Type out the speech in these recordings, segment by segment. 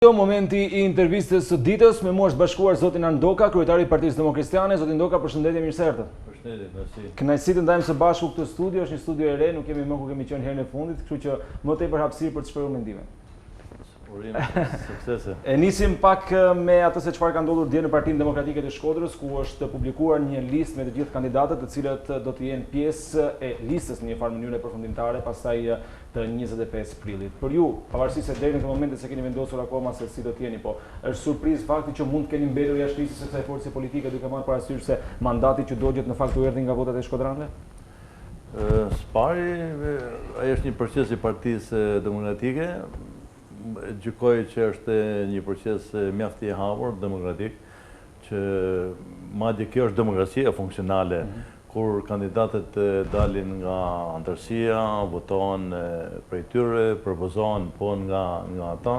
Momenti I intervistës së ditës me mua është bashkuar zotin Andoka, kryetari I Partisë Demokristane. Zotin Andoka, përshëndetje, mirë se erdhët. Përshëndetje, merci. Kënaqësi të ndajmë së bashku këtë studio, është një studio I re, nuk kemi më ku kemi qenë herën e fundit, kështu që më tepër hapësirë për të shprehur mendime. Urim suksese. E nisim pak me atë se çfarë ka ndodhur dje në Partinë Demokratike të Shkodrës, ku është publikuar një listë me të gjithë kandidatët, të cilët do të jenë pjesë e listës në një farë mënyrë përfundimtare pastaj të 25 prillit. Për ju, pavarësisht se deri në këtë moment se keni vendosur akoma se si do të jeni, po është surprizë fakti që mund të keni mbetur jashtë listës së kësaj force politike duke marrë parasysh se mandati që dogjet në fakt u erdhi nga votat e shkodranëve? Spari, ai është një proces I Partisë Demokratike. Gjykoj që është një proces mjaft I hapur demokratik, që madje kjo është demokracia funksionale, kur kandidatët dalin nga anëtarësia, votohen prej tyre, propozohen po nga ata.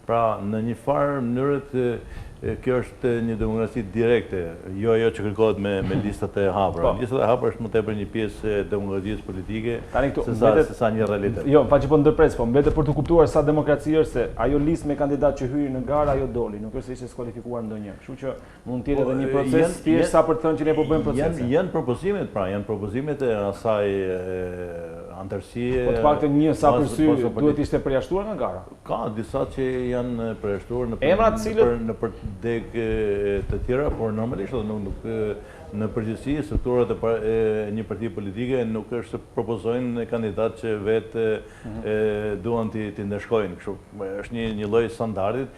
Pra, në një farë mënyrë kjo është një demokraci direkte, jo ajo që kërkohet me listat e hapura. Listat e hapura është më tepër një pjesë e demokracisë politike se sa një realitet. Jo, pa që po ndërpres, po mbetet për të kuptuar sa demokraci është se ajo listë me kandidat që hyri në garë, ajo doli, nuk është se ishte skualifikuar ndonjë. Kështu që mund të jetë edhe një proces thjesht sa për të thënë që ne po bëjmë procese. Janë propozimet, pra, janë propozimet e asaj anëtarësie. Po të paktën një sa për sy duhet ishte përjashtuar nga gara. Ka disa që janë përjashtuar në deg të tjera, por normalisht nuk në përgjithësi strukturat e një partie politike nuk është se propozojnë kandidat që vetë duan t'i ndeshkojnë. Kështu është një lloj standardit.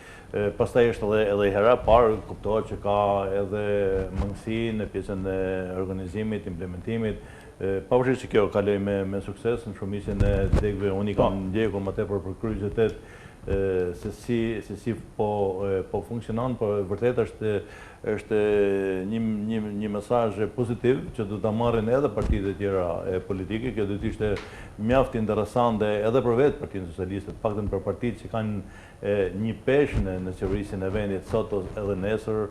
Pastaj është edhe hera parë kuptohet që ka edhe mundësi në pjesën e organizimit, implementimit. Pavarësisht që kjo kaloi me sukses në shumicën e degëve, unë I kam ndjekur më tepër për kryeqytet se si po funksionon, por vërtet është një mesazh pozitiv që do ta marrin edhe partitë e tjera politike. Kjo do të ishte mjaft interesante edhe për vetë Partinë Socialiste, paktën për partitë që kanë një peshë në qeverisin e vendit sot edhe nesër,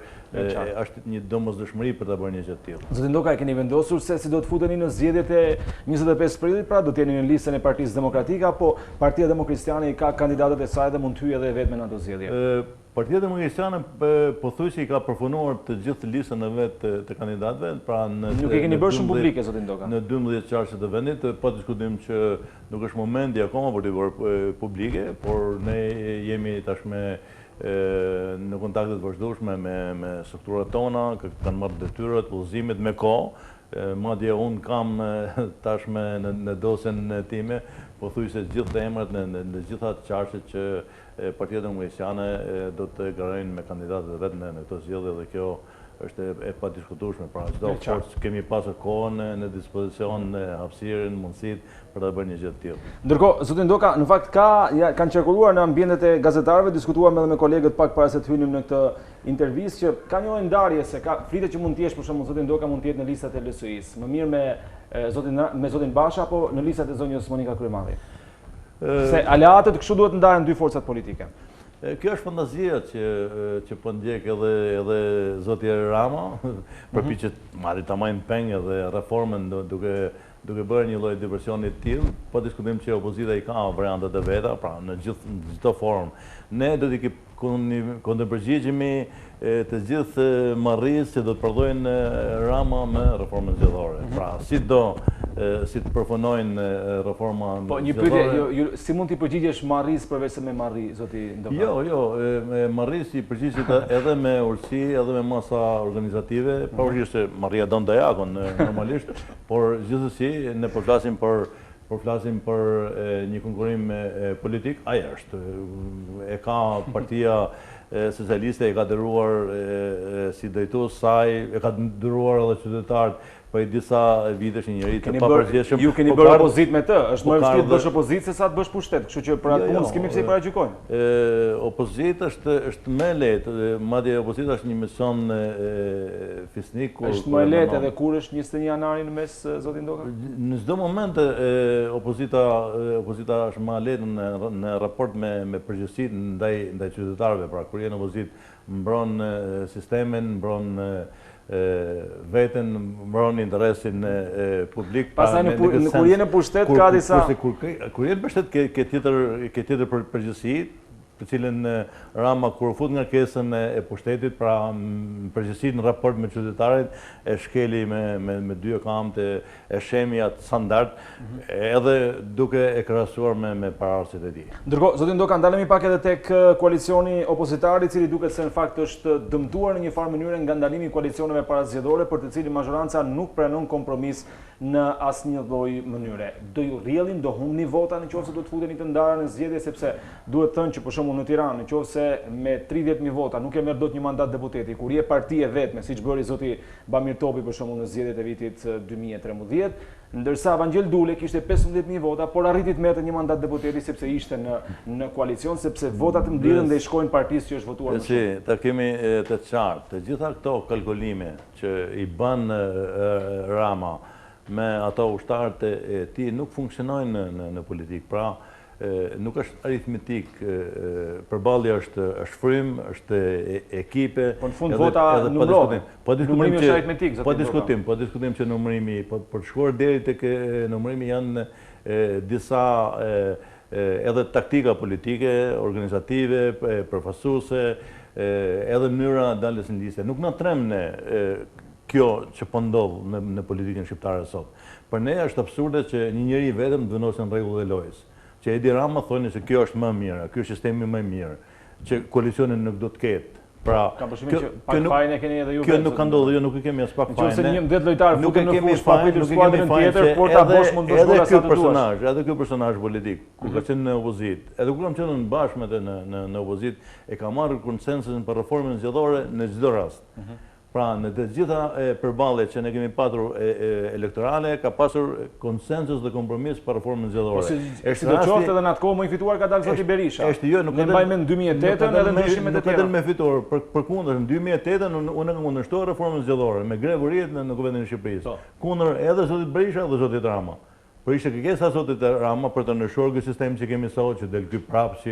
është një domosdoshmëri për ta bërë një gjë të tillë. Zotin Ndoka, e keni vendosur se si do të futeni në zgjedhjet e 25 prillit, pra do të jeni në listën e Partisë Demokratike, apo Partia Demokristane I ka kandidatët e saj dhe mund të hyjë edhe vetëm në ato zgjedhje? Partia Demokristane pothuajse I ka përfunuar të gjithë listën e vet të kandidatëve, pra nuk e keni bërë shumë publike, zotin Ndoka. Në 12 qarqe të vendit, pa diskutim që nuk është momenti akoma për të bërë publike, por ne jemi tashme në kontaktet vazhdueshme me strukturat tona, kanë marrë detyrat, udhëzimet me kohë. Madje unë kam tashme në dosjen time, pothuajse të gjithë emrat në gjitha qarqet që Partia Demokristane do të garojnë me kandidatët vetë në këto zgjedhje dhe kjo është e padiskutueshme. Pra, çdo forcë kemi pasur kohën në dispozicion, hapësirën, mundësitë për ta bërë një gjë të tillë. Ndërkohë, zotin Ndoka, në fakt kanë qarkulluar në ambientet e gazetarëve, diskutuam edhe me kolegët pak para se të hynim në këtë intervistë që ka një ndarje se ka flitet që mund të jesh për shembull zotin Ndoka mund të jetë në listat e LSI-s. Më mirë me zotin Basha apo në listat e zonjës Monika Kryemalli. Se aleatët kështu duhet ndaren dy forcat politike. Kjo është fantazia që po ndjek edhe zoti Rama, përpiqet madje ta marrin peng edhe reformën duke bërë një lloj diversioni të tillë, po diskutojmë që opozita I ka variantet e veta, pra në çdo formë. Ne do të kundërpërgjigjemi të gjithë marrërisë që do të përdojnë Rama me reformën zgjedhore. Pra, si të përfunojnë reforma zgjedhore. Po, një pyetje, si mund t'i përgjigjesh marrërisë përveç se me marrë, zoti Ndoka? Jo, marrërisë I përgjigjet edhe me urësi, edhe me masa organizative, pavarësisht se marrëria don dajakun normalisht, por gjithsesi ne po flasim për një konkurrim politik, ai është. E ka Partia Socialiste, e ka dëruar si drejtues saj, e ka dëruar edhe qytetarët për disa vitesh një njeri të papërgjithshëm. Ju keni bërë opozit me të, është më vështirë të bësh opozit se sa të bësh pushtet, kështu që për atë punë s'kemi pse I paragjykojmë. Opozita është më lehtë, madje opozita është një mision fisnik. Është më lehtë edhe kur është 21 janari në mes, zoti Ndoka? Në çdo moment opozita është më lehtë në raport me përgjegjësitë ndaj qytetarëve, pra kur je në opozit mbron sistemin, mbron veten, mbron interesin publik. Pastaj kur je në pushtet ka disa kur je në pushtet ke tjetër përgjegjësi, të cilën Rama kur fut nga kesën e pushtetit, pra përgjithësi në raport me qytetarit, e shkeli me dy kamët, e shemi atë standard, edhe duke e krahasuar me paraardhësit e tij. Ndërkohë, zotin Doka, ndalemi pak edhe tek koalicioni opozitari, i cili duket se në fakt është dëmtuar në një farë mënyrë nga ndalimi i koalicioneve parazgjedhore, për të cilin majoranca nuk pranon kompromis në asnjë lloj mënyre. Do ju rrjellin, do humni vota nëse do të futeni të ndara në zgjedhje, sepse duhet thënë që për shembull në Tiranë, nëse me 30.000 vota nuk e merr dot një mandat deputeti, kur je parti e vetme, siç bëri zoti Bamir Topi për shembull në zgjedhjet e vitit 2013, ndërsa Vangel Dule kishte 15.000 vota, por arriti të merrte një mandat deputeti sepse ishte në koalicion, sepse votat mbledhen dhe i shkojnë partisë që është votuar më shumë. Ta kemi të qartë, të gjitha këto kalkulime që i bën Rama me ato ushtarët e tij nuk funksionojnë në politikë. Pra, nuk është aritmetik, përballja është frym, është ekipe. Po në fund vota numërohen. Numërimi është aritmetik, po diskutim që numërimi, për të shkuar deri tek numërimi janë disa edhe taktika politike, organizative, përfaqësuese, edhe mënyra daljes në liste. Nuk na tremne kjo që po ndodh në politikën shqiptare sot. Për ne është absurde që një njeri vetëm të vendosen rregullat e lojës. Që Edi Rama thonë se kjo është më mirë, ky është sistemi më mirë, që koalicioni nuk do të ketë. Pra, kam përshtimin që pak fajin e keni edhe ju. Kjo nuk ka ndodhur, jo nuk e kemi as pak fajin. Nëse 11 lojtarë futen në fushë pa pritur skuadrën tjetër, por ta bosh mund të shkolla sa të duash. Edhe ky personazh politik, kur ka qenë në opozit, edhe kur kam qenë në bashkë në opozit, e ka marrë konsensusin për reformën zgjedhore në çdo rast. Pra, në të gjitha përballjet që ne kemi patur elektorale, ka pasur konsensus dhe kompromis për reformën zgjedhore. Si do qoftë edhe në atë kohë më i fituar ka dalë zoti Berisha. Ne mbajmë në 2008-ën edhe ndryshimet e tjera. Nuk me fituar, përkundër në 2008-ën unë kam kundërshtuar reformën zgjedhore me grevuriet në Kuvendin e Shqipërisë. Kundër edhe zotit Berisha dhe zotit Rama. Por ishte kërkesa zotit Rama për të ndryshuar ky sistem që kemi sot, që del ky prapë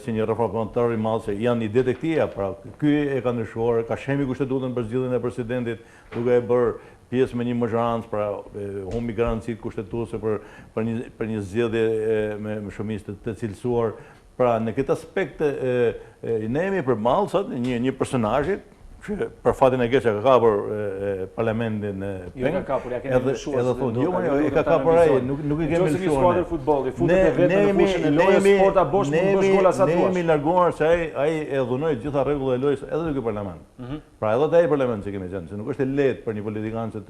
si një reformator i madh, se janë ide të këtia, pra ky e ka ndryshuar, ka shemi kushtetutën për zgjidhjen e presidentit, duke e bërë pjesë me një majorancë, pra humbi garancitë kushtetuese për një zgjedhje me shumicë të cilësuar. Pra në këtë aspekt ne jemi përballë sot një personazhi që për fatin e keq ka kapur parlamentin jo ka kapur, ja keni lëshuar. Edhe thonë, jo, e ka kapur ai, nuk e kemi lëshuar. Nëse skuadër futbolli, futet vetë në fushën e lojës, sporta bosh mund të bësh gola sa duash. Ne jemi larguar se ai e dhunoi gjitha rregullat e lojës edhe në ky parlament. Pra edhe te ai parlament që kemi qenë, se nuk është e lehtë për një politikan që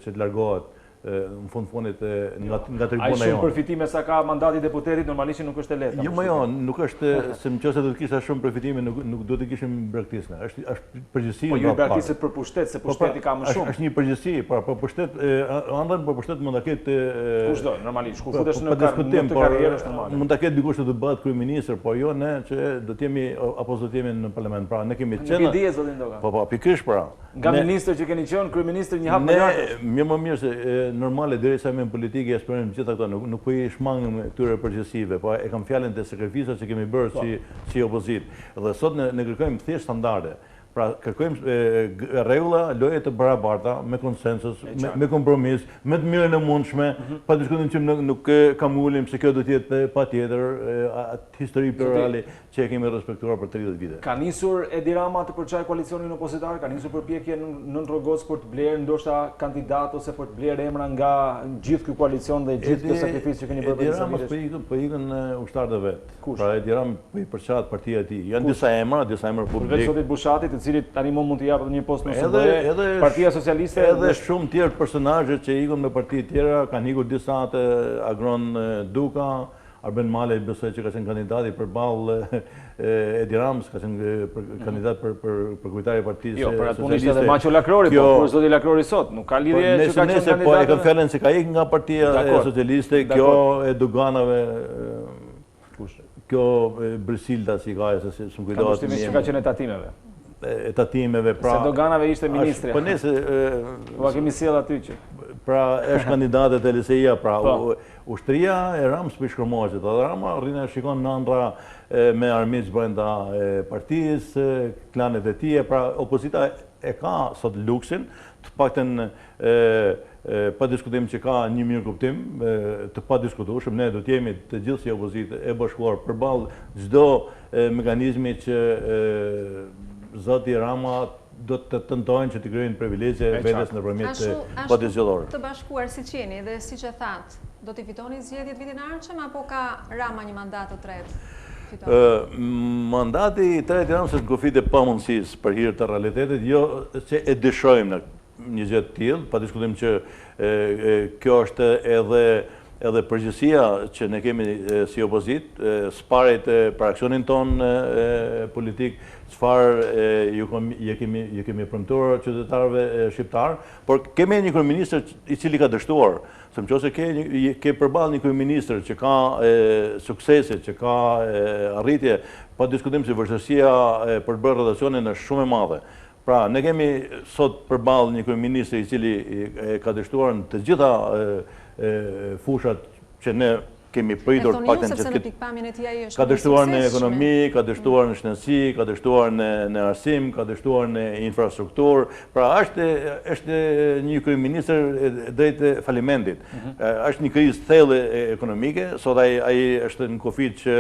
të largohet në fundit nga tribuna jonë. Ai shumë përfitime sa ka mandati deputetit normalisht nuk është e lehtë. Jo, nuk është se nëse do të kisha shumë përfitime nuk do të kishim braktisme. Është përgjegjësi. Po ju braktiset për pushtet, se pushteti ka më shumë. Është një përgjegjësi, për pushtet, ëndër për pushtet mund ta ketë kushdo, normalisht, ku futesh në karrierë është normale. Mund ta ketë dikush që do të bëhet kryeminist, por jo ne që do të jemi apo do të jemi në parlament. Pra ne kemi qenë. Nuk e di zotin Doka. Po, pikërisht pra. Nga ministër që keni qenë, kryeministër një hap më lart. Më mirë se normale derisa me politikë esperojmë gjitha këto, nuk po i shmangëm këtyre përgjegjësive, po e kam fjalën te sakrificat që kemi bërë si opozit. Dhe sot ne kërkojmë thjesht standarde. Pra kërkojmë rregulla, loje të barabarta, me konsensus, me kompromis, me të mirën e mundshme, pa diskutim që nuk kam ulim se kjo do të jetë patjetër atë histori plurale që e kemi respektuar për 30 vite. Ka nisur Edi Rama të përçajë koalicionin opozitar, ka nisur përpjekje në Rrogos për të blerë ndoshta kandidat ose për të blerë emra nga gjithë ky koalicion dhe gjithë kjo sakrificë që keni bërë për disa vite. Edi Rama po ikën ushtarët e vet. Pra Edi Rama po i përçahet partia e tij. Janë disa emra publik. Vetë zotit Bushati, të cilit tani më mund të japë një post në SBE, Partia Socialiste edhe shumë tjerë personazhe që ikën me parti tjera, kanë ikur disa të Agron Duka, Arben Male besoj që ka qenë kandidati përballë Edi Ramës, ka qenë kandidat për kryetari i partisë. Jo, për atë punë ishte edhe Maço Lakrori, po kur zoti Lakrori sot, nuk ka lidhje që ka qenë kandidat. Po e kam fjalën se ka ikë nga Partia Socialiste, kjo e doganave. Kjo Brisilda si ka, se s'm kujtohet. Ka përshtimin që ka qenë etatimeve, pra... Se doganave ishte ministre. Po nese... Po kemi sjell aty që... Pra, është kandidatet e LSI-a, pra, ushtria e Ramës për shkërmoqet, dhe Rama rrinë e shikon në andra me armiq brenda partisë, klanet e tije, pra, opozita e ka sot luksin, të pakten pa diskutim që ka një mirë kuptim të pa diskutueshëm, ne do të jemi të gjithë si opozitë e bashkuar përballë çdo mekanizmi që zoti Rama do të tentojnë që të krijojnë privilegje vetes nëpërmjet votit zgjedhor. Të bashkuar siç jeni dhe siç e thatë, do t'i fitoni zgjedhjet vitin e ardhshëm apo ka Rama një mandat të tretë? Mandati i tretë i Ramës është kufit e pamundësisë për hir të realitetit, jo që e dëshojmë në një gjë të tillë, pa diskutim që kjo është edhe përgjegjësia që ne kemi si opozitë, sparjet për aksionin ton politik, çfarë ju kemi premtuar qytetarëve shqiptar, por kemi një kryeministër i cili ka dështuar. Se nëse ke përballë një kryeministër që ka suksese, që ka arritje, pa diskutim se vështirësia për të bërë relacionin është shumë e madhe. Pra, ne kemi sot përballë një kryeministër i cili ka dështuar në të gjitha fushat që ne kemi pritur paktën që ka dështuar në ekonomi, ka dështuar në shëndetësi, ka dështuar në arsim, ka dështuar në infrastrukturë. Pra, është një kryeministër drejt falimentit. Është një krizë thellë ekonomike, sot ai është në kufit që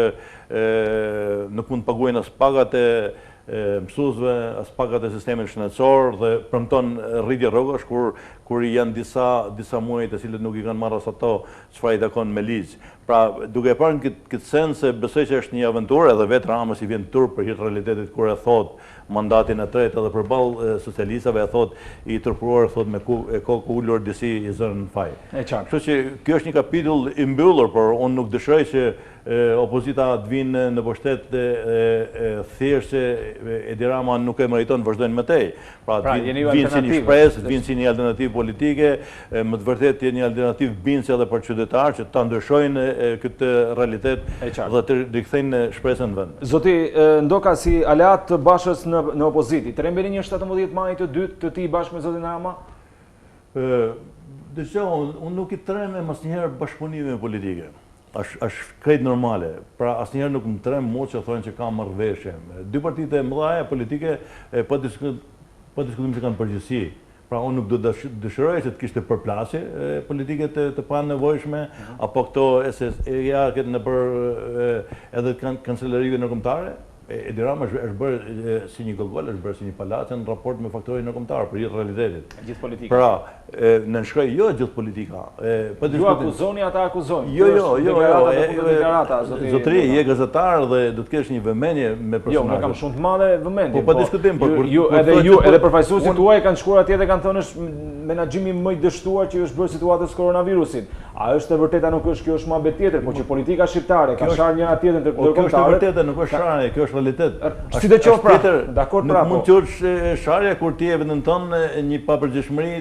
nuk mund të paguajnë as pagat e mësuesve, as pagat e sistemit shëndetësor dhe premton rritje rrogash kur janë disa muaj të cilët nuk i kanë marrë as ato çfarë i takon me ligj. Pra, duke parë në këtë sens se besoj që është një aventurë, edhe vetë Ramës i vjen turp për hir të realitetit kur e thot mandatin e tretë edhe përballë socialistëve e thot i turpuar thot me kokë ulur disi i zënë në faj. Kështu që kjo është një kapitull i mbyllur, por unë nuk dëshiroj që opozita të vinë në pushtet thjesht se Edi Rama nuk e meriton të vazhdojnë më tej. Pra, vinë si një shpresë, vinë si një alternativë politike, më të vërtet një alternativë bindëse edhe për qytetarë që ta ndryshojnë këtë realitet dhe të rikthejnë shpresën në vend. Zoti Ndoka, si aleat të Bashës në opozitë, të rembeni një 17 maj të dytë të ti bashkë me zotin Rama? Unë nuk i trem asnjëherë bashkëpunime politike. Është krejt normale. Pra, asnjëherë nuk më trem mua që thonë që ka marrëveshje. Dy partitë e mëdha politike pa diskutim që kanë përgjegjësi. Pra, unë nuk do dëshiroj që të kishte përplasje politike të panevojshme, apo këto SSE-ja edhe kancelarive ndërkombëtare. Edi Rama është bërë si një gogol, është bërë si një palacë në raport me faktorin ndërkombëtar për gjithë realitetit. Gjithë politika. Pra, në nënshkroj jo gjithë politika. Ju akuzoni, ata akuzojnë. Jo. Zotëri, je gazetar dhe do të kesh një vëmendje me personazhe. Jo, unë kam shumë të madhe vëmendje. Po pa diskutim, edhe përfaqësuesit tuaj kanë shkuar atje dhe kanë thënë është menaxhimi më i dështuar që është bërë situatës koronavirusit. A është e vërteta, nuk është, kjo është muhabet tjetër, po që politika shqiptare ka sharë njëra tjetrën ndërkombëtare. Kjo është e vërteta, nuk është sharje, kjo është realitet. Si të qoftë pra, dakord pra. Nuk mund të qesh sharje kur ti e vendon tonë një papërgjegjësi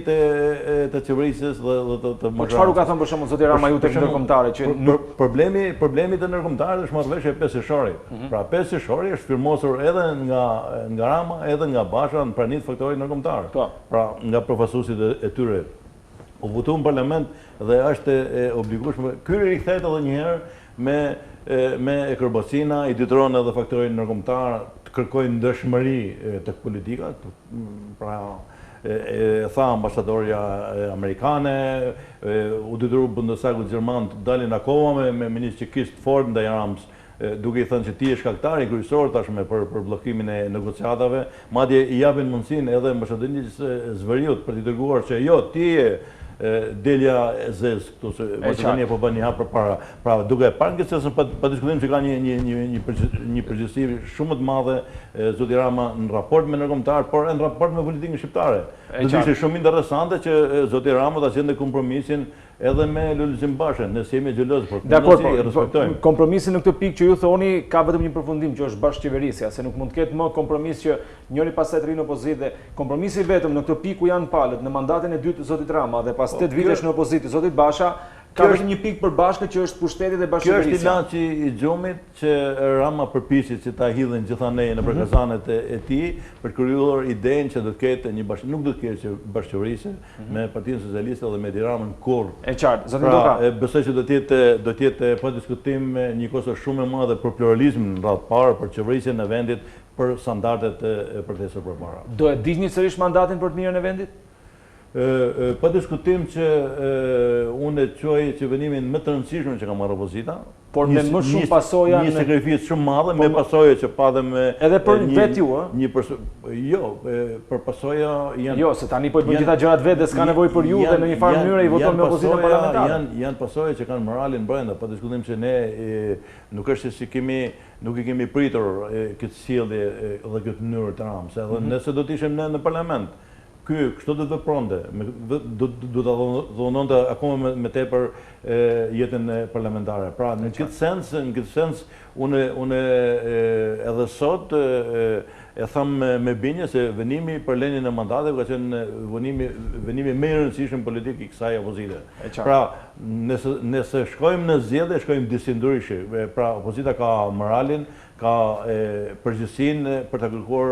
të qeverisë dhe të Po çfarë u ka thënë për shembull zoti Rama ju tek ndërkombëtare që problemi të ndërkombëtarëve është marrëveshja e 5 shorrit. Pra 5 shorri është firmosur edhe nga Rama, edhe nga Basha në pranitë faktorit ndërkombëtar. Pra nga përfaqësuesit e tyre. U votu në parlament dhe është e obligueshme. Ky rikthehet edhe një herë me ekrbocina, i detyron edhe faktorin ndërkombëtar të kërkojnë ndëshmëri tek politika. Pra e tha ambasadorja amerikane, u detyru Bundestagu gjerman të dalin akoma me ministri Keir Ford ndaj Ramës, duke i thënë që ti je shkaktari kryesor tashmë për bllokimin e negociatave, madje i japin mundësinë edhe ambasadorit Zveriut për t'i dërguar që jo, ti je delja e zez këtu se Maqedonia po bën një hap përpara. Pra duke parë këtë sesën pa diskutim që ka një përgjegjësi shumë të madhe zoti Rama në raport me ndërkombëtar, por në raport me politikën shqiptare. Do të ishte shumë interesante që zoti Rama ta gjente kompromisin edhe me Lulzim Bashën, nëse jemi xheloz për kompromisin e respektojmë. Kompromisi në këtë pikë që ju thoni ka vetëm një përfundim që është bashkëqeverisja, se nuk mund të ketë më kompromis që njëri pastaj të rinë opozitë. Kompromisi vetëm në këtë pikë ku janë palët në mandatin e dytë të zotit Rama dhe pas 8 vitesh në opozitë zotit Basha, ka vetëm një pikë përbashkët që është pushteti dhe bashkëqeverisja. Kjo është ilaçi i xhumit që Rama përpiqet që ta hidhin gjithanej në kazanet e tij për krijuar idenë që do të ketë një nuk do të ketë bashkëqeverisje me Partinë Socialiste dhe me Edi Ramën kurrë. E qartë, zotin Ndoka. Besoj që do të jetë pa diskutim një kusht shumë e madhe për pluralizmin në radhë parë, për qeverisjen e vendit, për standardet e përtesur përpara. Do e digjni sërish mandatin për të mirën e vendit? Pa diskutim që unë e quaj qeverimin më të rëndësishëm që ka marrë opozita. Por me më shumë pasoja... Një sakrificë shumë madhe, me pasoja që padhem... Edhe për vetë ju, Jo, për pasoja janë... Jo, se tani po i bën gjitha gjërat vetë dhe s'ka nevojë për ju dhe në një farë mënyrë i voton me opozitën parlamentare. Janë pasoja që kanë moralin brenda, pa diskutim që ne nuk është se nuk i kemi pritur këtë sjellje dhe këtë mënyrë të Ramës, edhe nëse do të ishim ne në parlament, kështu do të vepronte, do të dhunonte akoma me tepër jetën parlamentare. Pra, në këtë sens, unë edhe sot e tham me binje se venimi për lënien e mandateve ka qenë venimi më i rëndësishëm politik i kësaj opozite. Pra, nëse shkojmë në zgjedhje, shkojmë disi ndryshe. Pra, opozita ka moralin, ka përgjegjësinë për të kërkuar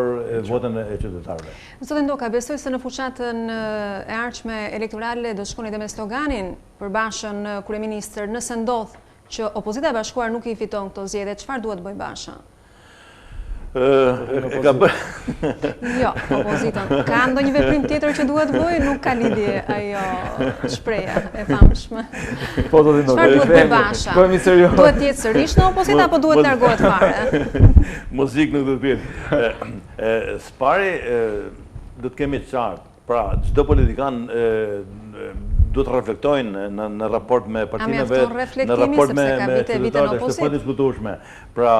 votën e qytetarëve. Zotë Ndoka, besoj se në fuqatën e ardhshme elektorale do shkoni dhe me sloganin për Bashën kryeministër, nëse ndodh që opozita e bashkuar nuk i fiton këto zgjedhje, çfarë duhet bëj Basha? Jo, opozitën. Ka ndonjë veprim tjetër që duhet bëj, nuk ka lidhje ajo shpreha e famshme. Po do të ndodhë. Çfarë duhet bëj Basha? Duhet të jetë sërish në opozitë apo duhet largohet fare? Muzikë nuk do të pyetë. Spari do të kemi qartë. Pra, çdo politikan do të reflektojnë në raport me partinë vetë, në raport me qytetarët, është pa diskutueshme. Pra,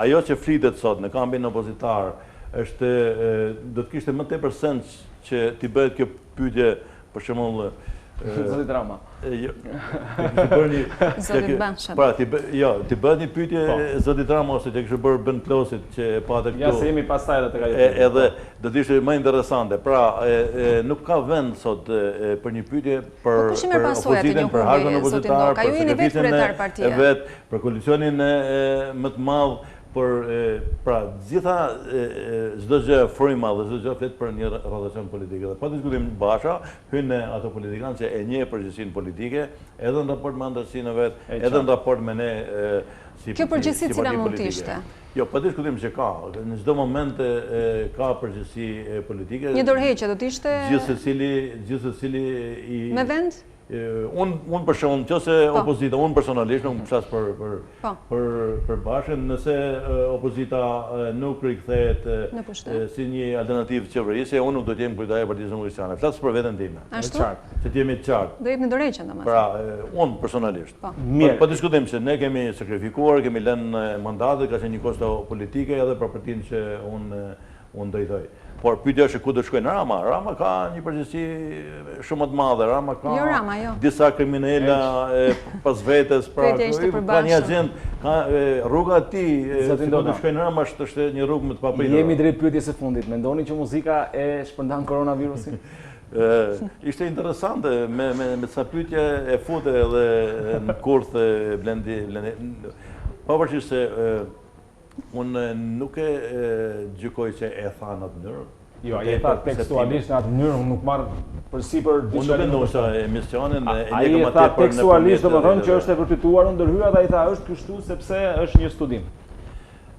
ajo që flitet sot në kampin opozitar, do të kishte më tepër sens që t'i bëhet kjo pyetje, për shembull, Zotit Rama. Zotit Basha. Pra, t'i bëhet një pyetje Zotit Rama ose që kishte bërë Ben Klosit që e patë këtu. Ja, se jemi pastaj edhe tek ajo. Edhe do të ishte më interesante. Pra, nuk ka vend sot për një pyetje për opozitën, për harkun opozitar, për sekretariatin e vet, për koalicionin më të madh. Pra, gjitha çdo gjë fryma dhe çdo gjë flet për një rrotocion politik. Dhe pa diskutim Basha hyn në ato politikanë që e njeh përgjegjësinë politike, edhe në raport me antarësinë e vet, edhe në raport me ne si kjo përgjegjësi cila mund të ishte? Jo, pa diskutim që ka. Në çdo moment ka përgjegjësi politike. Një dorëheqje do të ishte gjithsecili i me vend? Unë për shembull, nëse opozita, unë personalisht nuk flas për Bashën, nëse opozita nuk rikthehet si një alternativë qeverisje, unë nuk do të jem kryetar i Partisë Demokratike. Flas për veten time. Ashtu? Që të jemi të qartë. Do jep në dorëheqje domethënë. Pra, unë personalisht. Po diskutojmë se ne kemi sakrifikuar, kemi lënë mandate, ka qenë një kosto politike edhe për partinë që unë drejtoj. Por pyetja është ku do shkojnë Rama. Rama ka një përgjegjësi shumë të madhe. Rama ka disa kriminala pas vetes, pra ka një agjend, ka rruga e tij, ku do shkojnë Rama është një rrugë më të papritur. Jemi drejt pyetjes së fundit. Mendoni që muzika e shpërndan koronavirusin? Ishte interesante me sa pyetje e fute edhe në kurth Blendi. Pavarësisht se unë nuk e gjykoj që e tha në atë mënyrë. Jo, e tha tekstualisht në atë mënyrë, unë nuk marr përsipër diçka. Unë nuk ndoshta emisionin e ai e tha tekstualisht, domethënë që është e vërtetuar, ndërhyrja dhe ai tha është kështu sepse është një studim.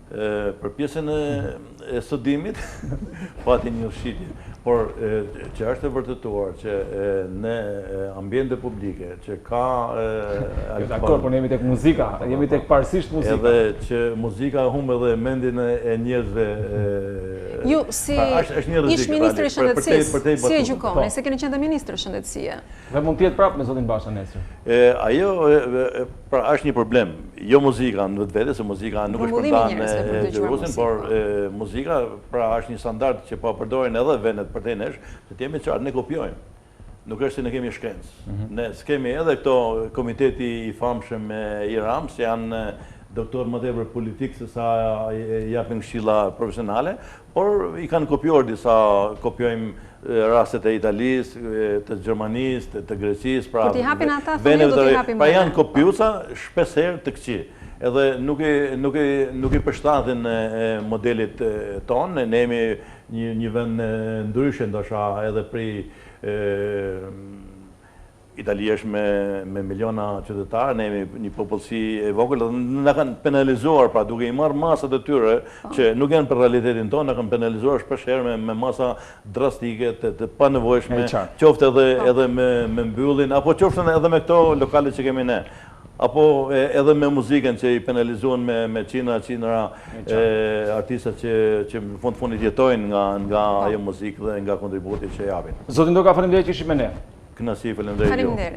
Për pjesën e studimit, pati një ushqitje. Por që është e vërtetuar që në ambiente publike, që ka... Dakor, por jemi tek muzika, jemi tek parsisht muzika. Edhe që muzika humbe dhe mendin e njerëzve... Ju, si ish ministri i shëndetësisë, si e gjykoni, se keni qenë dhe ministri i shëndetësie? Dhe mund tjetë prapë me zotin Basha nesër? Ajo, pra, është një problem. Jo muzika në vetë vete, se muzika nuk është përndan gjyrusin, por muzika, pra, është një standard që po përdorin edhe vendet për të nesh, që të jemi qartë, ne kopjojmë. Nuk është se ne kemi shkencë. Ne s'kemi edhe këto komiteti i famshëm i Rams, janë doktor më tepër politik se sa japin këshilla profesionale, por i kanë kopjuar disa, kopjojmë rastet e Italisë, të Gjermanisë, të Greqisë, pra do t'i hapim pra janë kopjuesa shpesherë të këqij. Edhe nuk i përshtaten modelit tonë, ne jemi një vend ndryshe ndoshta edhe prej Italia është me miliona qytetarë, ne jemi një popullsi e vogël, dhe na kanë penalizuar, pra duke i marrë masat e tyre, që nuk janë për realitetin tonë, na kanë penalizuar shpeshherë me masa drastike të panevojshme, qoftë edhe me mbyllin, apo qoftë edhe me këto lokale që kemi ne. Apo edhe me muzikën që i penalizuan me qindra artistat që në fundit jetojnë nga ajo muzikë dhe nga kontributi që japin. Zotin Doka, faleminderit që ishit me ne. Kënaqësi, faleminderit.